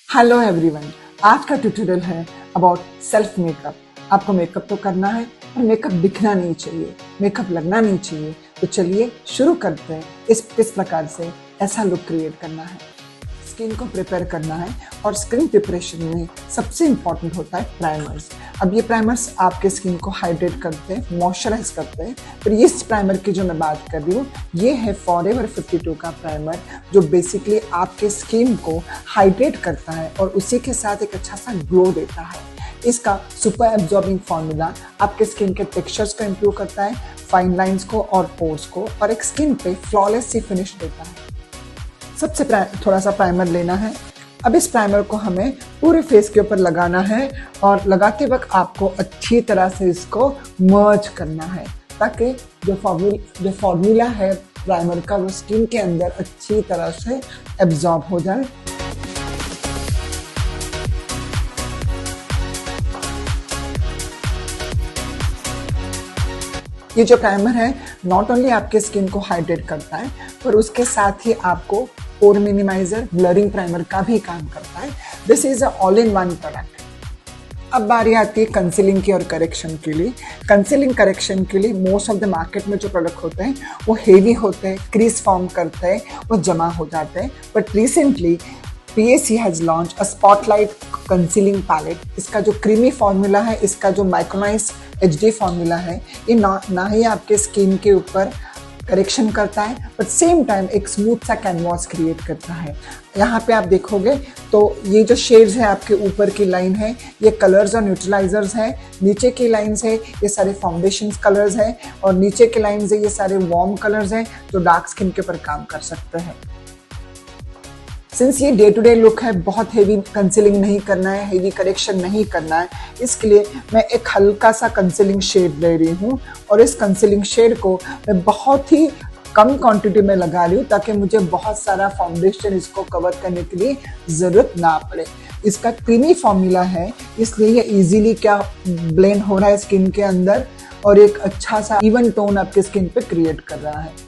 Hello everyone, आज का tutorial है अबाउट सेल्फ मेकअप। आपको मेकअप तो करना है पर मेकअप दिखना नहीं चाहिए, मेकअप लगना नहीं चाहिए। तो चलिए शुरू करते हैं। किस प्रकार से ऐसा लुक क्रिएट करना है। स्किन को प्रिपेयर करना है और स्किन प्रिपरेशन में सबसे इम्पॉर्टेंट होता है प्राइमर्स। अब ये प्राइमर्स आपके स्किन को हाइड्रेट करते हैं, मॉइस्चराइज करते हैं। फिर इस प्राइमर की जो मैं बात कर रही हूँ ये है फॉरएवर 52 का प्राइमर, जो बेसिकली आपके स्किन को हाइड्रेट करता है और उसी के साथ एक अच्छा सा ग्लो देता है। इसका सुपर एब्जॉर्बिंग फॉर्मूला आपके स्किन के टेक्सचर्स को इम्प्रूव करता है, फाइन लाइंस को और पोर्स को, और एक स्किन पे फ्लॉलेस सी फिनिश देता है। सबसे थोड़ा सा प्राइमर लेना है। अब इस प्राइमर को हमें पूरे फेस के ऊपर लगाना है और लगाते वक्त आपको अच्छी तरह से इसको मर्ज करना है ताकि जो फॉर्मूला है प्राइमर का वो स्किन के अंदर अच्छी तरह से एब्जॉर्ब हो जाए। ये जो प्राइमर है नॉट ओनली आपके स्किन को हाइड्रेट करता है पर उसके साथ ही आपको पोर मिनिमाइजर, ब्लरिंग प्राइमर का भी काम करता है। This is a all in one product. अब बारी आती है कंसीलिंग की और करेक्शन के लिए। कंसीलिंग करेक्शन के लिए मोस्ट ऑफ द मार्केट में जो प्रोडक्ट होते हैं वो हेवी होते हैं, क्रीज फॉर्म करते हैं, वो जमा हो जाते हैं। But recently PAC has launch a spotlight concealing palette. इसका जो क्रीमी फॉर्मूला है, इसका जो माइक्रोनाइज HD फॉर्मूला है, ये ना ही आपके स्किन के ऊपर करेक्शन करता है बट सेम टाइम एक स्मूथ सा कैनवास क्रिएट करता है। यहाँ पे आप देखोगे तो ये जो शेड्स है, आपके ऊपर की लाइन है ये कलर्स और न्यूट्रलाइजर्स है, नीचे की लाइन्स है ये सारे फाउंडेशन कलर्स है, और नीचे के लाइन्स है ये सारे वार्म कलर्स हैं जो डार्क स्किन के ऊपर काम कर सकते हैं। सिंस ये डे टू डे लुक है, बहुत हेवी कंसीलिंग नहीं करना है, हेवी करेक्शन नहीं करना है, इसके लिए मैं एक हल्का सा कंसीलिंग शेड ले रही हूँ और इस कंसीलिंग शेड को मैं बहुत ही कम क्वांटिटी में लगा रही हूँ ताकि मुझे बहुत सारा फाउंडेशन इसको कवर करने के लिए ज़रूरत ना पड़े। इसका क्रीमी फॉर्मूला है इसलिए ये इजीली क्या ब्लेंड हो रहा है स्किन के अंदर और एक अच्छा सा इवन टोन आपके स्किन पे क्रिएट कर रहा है।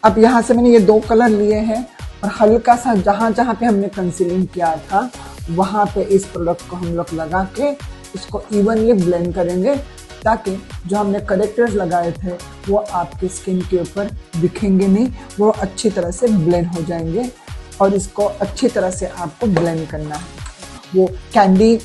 अब यहाँ से मैंने ये 2 कलर लिए हैं और हल्का सा जहाँ पे हमने कंसीलिंग किया था वहाँ पे इस प्रोडक्ट को हम लोग लगा के इसको इवनली ब्लेंड करेंगे ताकि जो हमने करेक्टर्स लगाए थे वो आपके स्किन के ऊपर दिखेंगे नहीं, वो अच्छी तरह से ब्लेंड हो जाएंगे। और इसको अच्छी तरह से आपको ब्लेंड करना है। वो कैंडी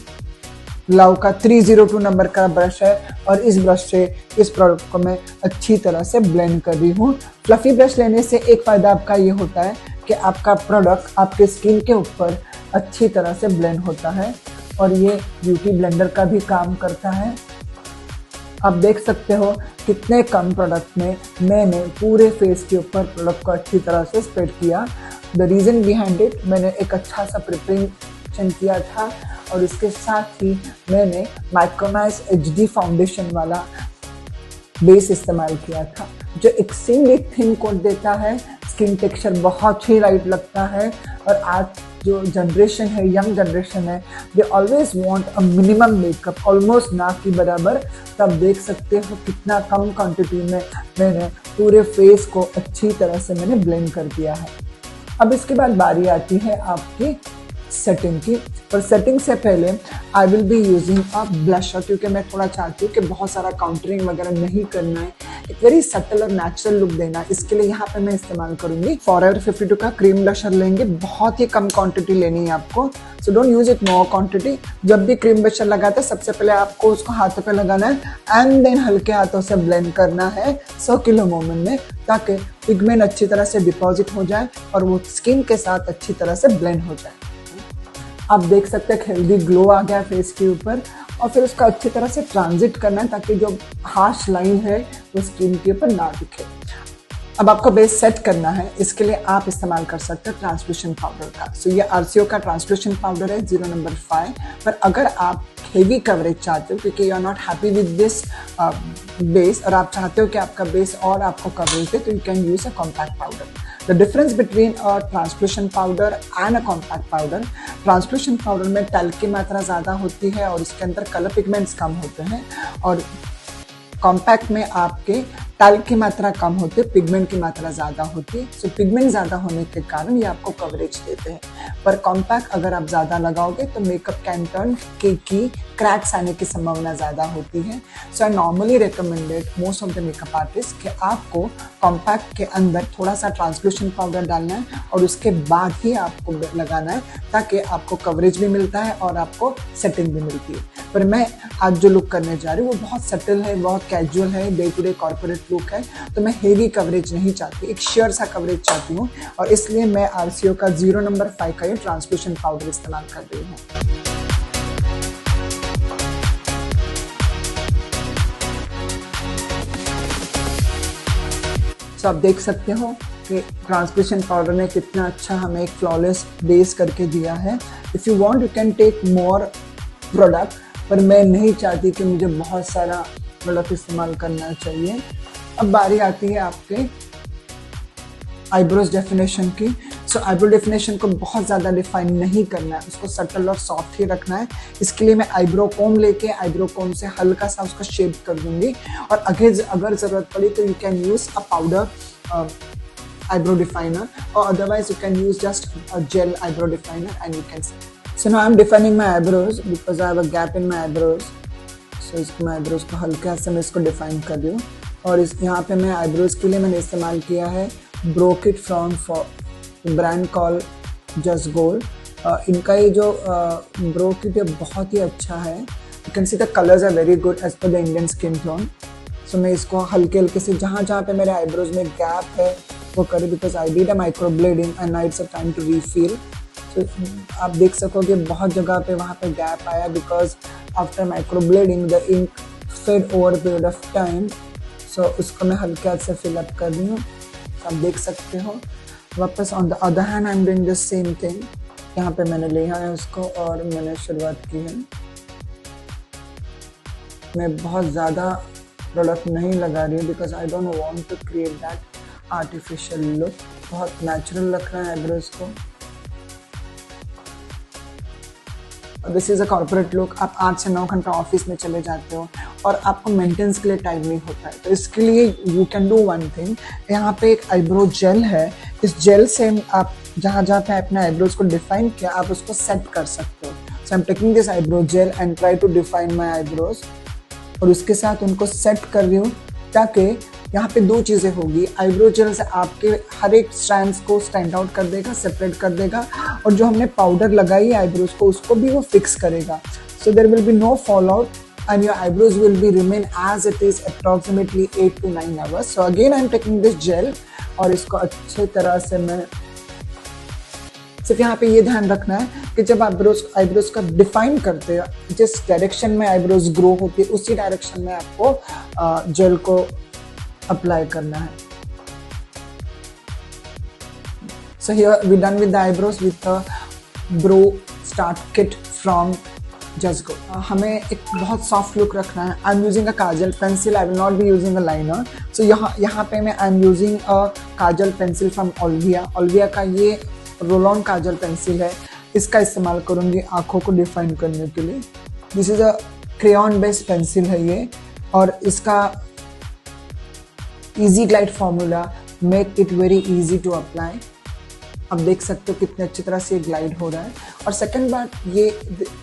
लव का 302 नंबर का ब्रश है और इस ब्रश से इस प्रोडक्ट को मैं अच्छी तरह से ब्लेंड कर रही हूँ। फ्लफी ब्रश लेने से एक फ़ायदा आपका ये होता है कि आपका प्रोडक्ट आपके स्किन के ऊपर अच्छी तरह से ब्लेंड होता है और ये ब्यूटी ब्लेंडर का भी काम करता है। आप देख सकते हो कितने कम प्रोडक्ट में मैंने पूरे फेस के ऊपर प्रोडक्ट को अच्छी तरह से स्प्रेड किया। द रीज़न बिहाइंड इट, मैंने एक अच्छा सा प्रिपरेशन किया था और इसके साथ ही मैंने माइक्रोनाइज HD फाउंडेशन वाला बेस इस्तेमाल किया था जो एक्सट्रीमली थिन कोट देता है, स्किन टेक्सचर बहुत ही लाइट लगता है। और आज जो जनरेशन है, यंग जनरेशन है, they always want a minimum makeup, almost ना के बराबर। तब देख सकते हो कितना कम क्वांटिटी में मैंने पूरे फेस को अच्छी तरह से मैंने ब्लेंड कर दिया है। अब इसके बाद बारी आती है आपकी सेटिंग की। पर सेटिंग से पहले I will be using a blusher क्योंकि मैं थोड़ा चाहती हूँ कि बहुत सारा काउंटरिंग वगैरह नहीं करना है, एक वेरी सटल और नेचुरल लुक देना। इसके लिए यहाँ पे मैं इस्तेमाल करूँगी फॉरएवर 52 का क्रीम ब्लशर लेंगे। बहुत ही कम क्वांटिटी लेनी है आपको, so don't use it more quantity. जब भी क्रीम ब्लशर लगाते हैं सबसे पहले आपको उसको हाथों पे लगाना है एंड देन हल्के हाथों से ब्लेंड करना है सर्कुलर मोमेंट में ताकि पिगमेंट अच्छी तरह से डिपॉजिट हो जाए और वो स्किन के साथ अच्छी तरह से ब्लेंड हो जाए। आप देख सकते हैं हेल्दी ग्लो आ गया फेस के ऊपर और फिर उसका अच्छी तरह से ट्रांजिट करना है ताकि जो हार्श लाइन है वो स्किन के ऊपर ना दिखे। अब आपको बेस सेट करना है, इसके लिए आप इस्तेमाल कर सकते हैं ट्रांसलूशन पाउडर का। सो ये RCO का ट्रांसलूशन पाउडर है 0 नंबर 5। पर अगर आप हेवी कवरेज चाहते हो क्योंकि you are not happy with this base और आप चाहते हो कि आपका बेस और आपको कवरेज दे तो you can use a compact powder. The difference between a translucent powder and a compact powder, translucent powder में टैल्क की मात्रा ज़्यादा होती है और इसके अंदर कलर पिगमेंट्स कम होते हैं और कॉम्पैक्ट में आपके टैल्क की मात्रा कम होती है, पिगमेंट की मात्रा ज़्यादा होती है। सो पिगमेंट ज़्यादा होने के कारण ये आपको कवरेज देते हैं। पर कॉम्पैक्ट अगर आप ज़्यादा लगाओगे तो makeup can turn cakey, cracks आने की संभावना ज़्यादा होती है। So I normally recommended most of the makeup artist कि आपको कॉम्पैक्ट के अंदर थोड़ा सा ट्रांसलूशन पाउडर डालना है और उसके बाद ही आपको लगाना है, ताकि आपको कवरेज भी मिलता है और आपको सेटिंग भी मिलती है। पर मैं आज जो लुक करने जा रही हूँ वो बहुत सटल है, बहुत कैजुअल है, day to day corporate look है। तो मैं हेवी कवरेज नहीं चाहती, एक शेयर सा कवरेज चाहती हूँ, और इसलिए मैं RCO का 0 नंबर 5 का ये ट्रांसलूशन पाउडर इस्तेमाल कर रही हूँ। तो आप देख सकते हो कि ट्रांसलूशन पाउडर ने कितना अच्छा हमें एक फ्लॉलेस बेस करके दिया है। If you want you can take more product, पर मैं नहीं चाहती कि मुझे बहुत सारा प्रोडक्ट इस्तेमाल करना चाहिए। अब बारी आती है आपके आईब्रोज डेफिनेशन की। सो आईब्रो डेफिनेशन को बहुत ज़्यादा डिफाइन नहीं करना है, उसको सटल और सॉफ्ट ही रखना है। इसके लिए मैं आईब्रो कोम लेके आईब्रो कोम से हल्का सा उसको शेप कर दूंगी, और अगर ज़रूरत पड़ी तो you can use a powder eyebrow definer, or otherwise you can use just a gel eyebrow definer and you can set. So now I'm defining my eyebrows because I have a gap in my eyebrows. So इसको मैं eyebrows को हल्का से मैं इसको define कर रही हूँ, और इस यहाँ पे मैं eyebrows के लिए मैंने इस्तेमाल किया है Brow Kit from brand call just gold. इनका ये जो Brow Kit है बहुत ही अच्छा है। You can see the colors are very good as per the Indian skin tone. So मैं इसको हल्के हल्के से जहाँ जहाँ पे मेरे आईब्रोज में गैप है वो करें, because I did a microblading and now it's a time to refill. So आप देख सकोगे बहुत जगह पे वहाँ पे गैप आया, because after microblading the ink fade over period of time. So उसको मैं हल्के हाथ से फिल अप कर रही हूँ, आप देख सकते हो। वापस on the other hand I am doing the same thing. यहाँ पे मैंने लिया है उसको और मैंने शुरुआत की है। मैं बहुत ज़्यादा प्रोडक्ट नहीं लगा रही हूँ because I don't want to create that artificial look. बहुत नेचुरल रखना है आईब्रोज को। This is a corporate look. आप 8 से 9 घंटा ऑफिस में चले जाते हो और आपको मेंटेनेंस के लिए टाइम नहीं होता है, तो इसके लिए you can do one thing. यहाँ पे एक आईब्रो जेल है, इस जेल से आप जहाँ जहाँ पे अपने आईब्रोज को डिफाइन किया आप उसको सेट कर सकते हो। So I am taking this eyebrow gel and try to define my eyebrows, और उसके साथ उनको सेट कर रही हूँ, ताकि यहाँ पे 2 चीज़ें होगी। आईब्रो जेल से आपके हर एक स्ट्रैंड्स को स्टैंड आउट कर देगा, सेपरेट कर देगा, और जो हमने पाउडर लगाई है आईब्रोज को उसको भी वो फिक्स करेगा। So there will be no fall out and your eyebrows will be remain as it is approximately 8 to 9 hours. So again I am taking this gel और इसको अच्छे तरह से मैं सिर्फ यहाँ पे ये ध्यान रखना है कि जब आईब्रोज का डिफाइन करते हैं, जिस डायरेक्शन में आईब्रोज ग्रो होती है उसी डायरेक्शन में आपको जेल को अप्लाई करना है। So here we done with the eyebrows with the Brow Start Kit from Just Go. हमें एक बहुत सॉफ्ट लुक रखना है। I am using a kajal pencil, I will not be using a liner. So यहाँ पे मैं I am using a kajal pencil from Olivia का ये रोल ऑन काजल पेंसिल है, इसका इस्तेमाल करूँगी आँखों को डिफाइन करने के लिए। This is a crayon based pencil है ये, और इसका easy glide formula make it very easy to apply. आप देख सकते हो कितने अच्छी तरह से ये ग्लाइड हो रहा है। और सेकंड बात, ये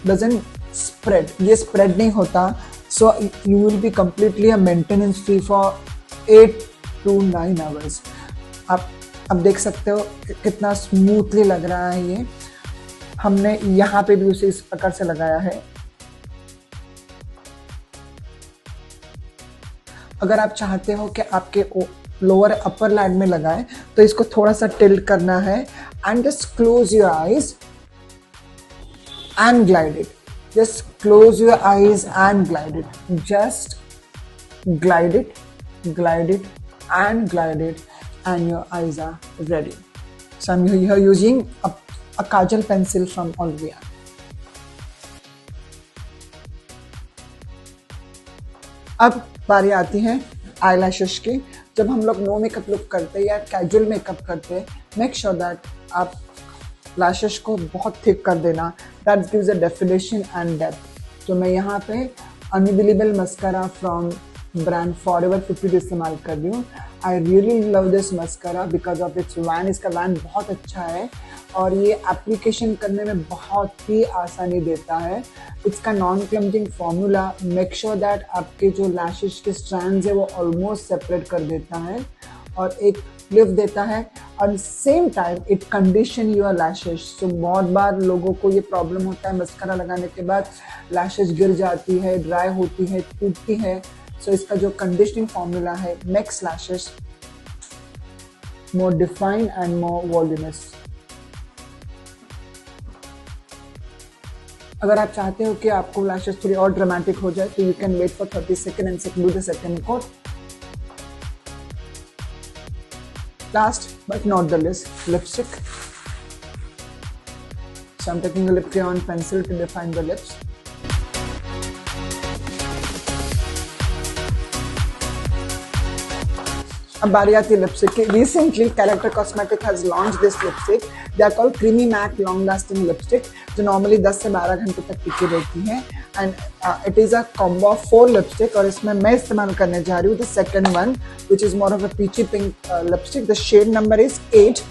डजंट स्प्रेड, ये स्प्रेड नहीं होता। So you will be completely a maintenance free for 8 to 9 hours. आप देख सकते हो कितना स्मूथली लग रहा है ये। हमने यहाँ पे भी उसे इस प्रकार से लगाया है। अगर आप चाहते हो कि आपके लोअर अपर लाइन में लगाए तो इसको थोड़ा सा टिल्ट करना है and just close your eyes and glide it. Just close your eyes and glide it. Just glide it and glide it and your eyes are ready. So I'm here using a kajal pencil from Olvia. अब बारी आती है eye lashes की। जब हम लोग no makeup look करते हैं या कैजुअल मेकअप करते हैं, मेक श्योर दैट आप लैशेस को बहुत थिक कर देना। That gives a definition and depth. तो मैं यहाँ पे unbelievable mascara from brand forever 50 इस्तेमाल कर रही हूँ। I really love this mascara because of its wand. इसका वैन बहुत अच्छा है और ये एप्लीकेशन करने में बहुत ही आसानी देता है। इसका non clumping formula make sure that आपके जो लैशेस के स्ट्रैंड्स है वो ऑलमोस्ट सेपरेट कर देता है और एक लिफ्ट देता है और same time it condition your lashes. तो बहुत बार लोगों को ये प्रॉब्लम होता है मस्करा लगाने के बाद लैशेस गिर जाती है, ड्राई होती है, टूटती है। सो इसका जो कंडीशनिंग फॉर्मूला है makes lashes more defined and more voluminous. अगर आप चाहते हो कि आपको लैशेस थोड़ी और ड्रामेटिक हो जाए तो you can wait for 30 second and do the second coat. Last but not the least, lipstick. So I'm taking a lip crayon pencil to define the lips. अब बारी आती है लिपस्टिक की। Recently, Character Cosmetics has launched this lipstick. They are called Creamy Matte Long Lasting Lipstick, जो normally 10 से 12 घंटे तक टिकी रहती है। And it is a combo of 4 lipstick और इसमें मैं इस्तेमाल करने जा रही हूँ the second one, which is more of a peachy pink lipstick. The shade number is 8.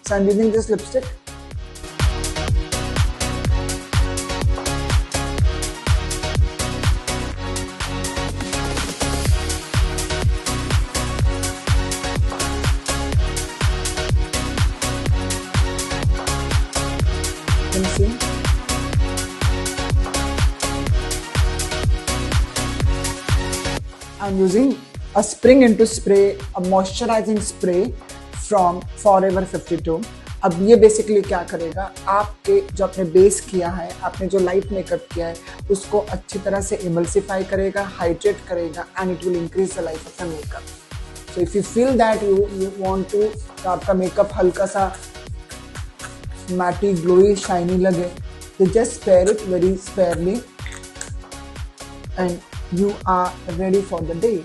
So I'm using this lipstick. Can you see? I'm using a spring into spray, a moisturizing spray from Forever 52. अब ये basically क्या करेगा, आपके जो आपने base किया है, आपने जो लाइट मेकअप किया है उसको अच्छी तरह से इमल्सिफाई करेगा, हाइड्रेट करेगा and it will increase the life of the makeup. So if you feel that you want to आपका मेकअप हल्का सा मैटी ग्लोई शाइनी लगे तो just spare it very sparely and you are ready for the day.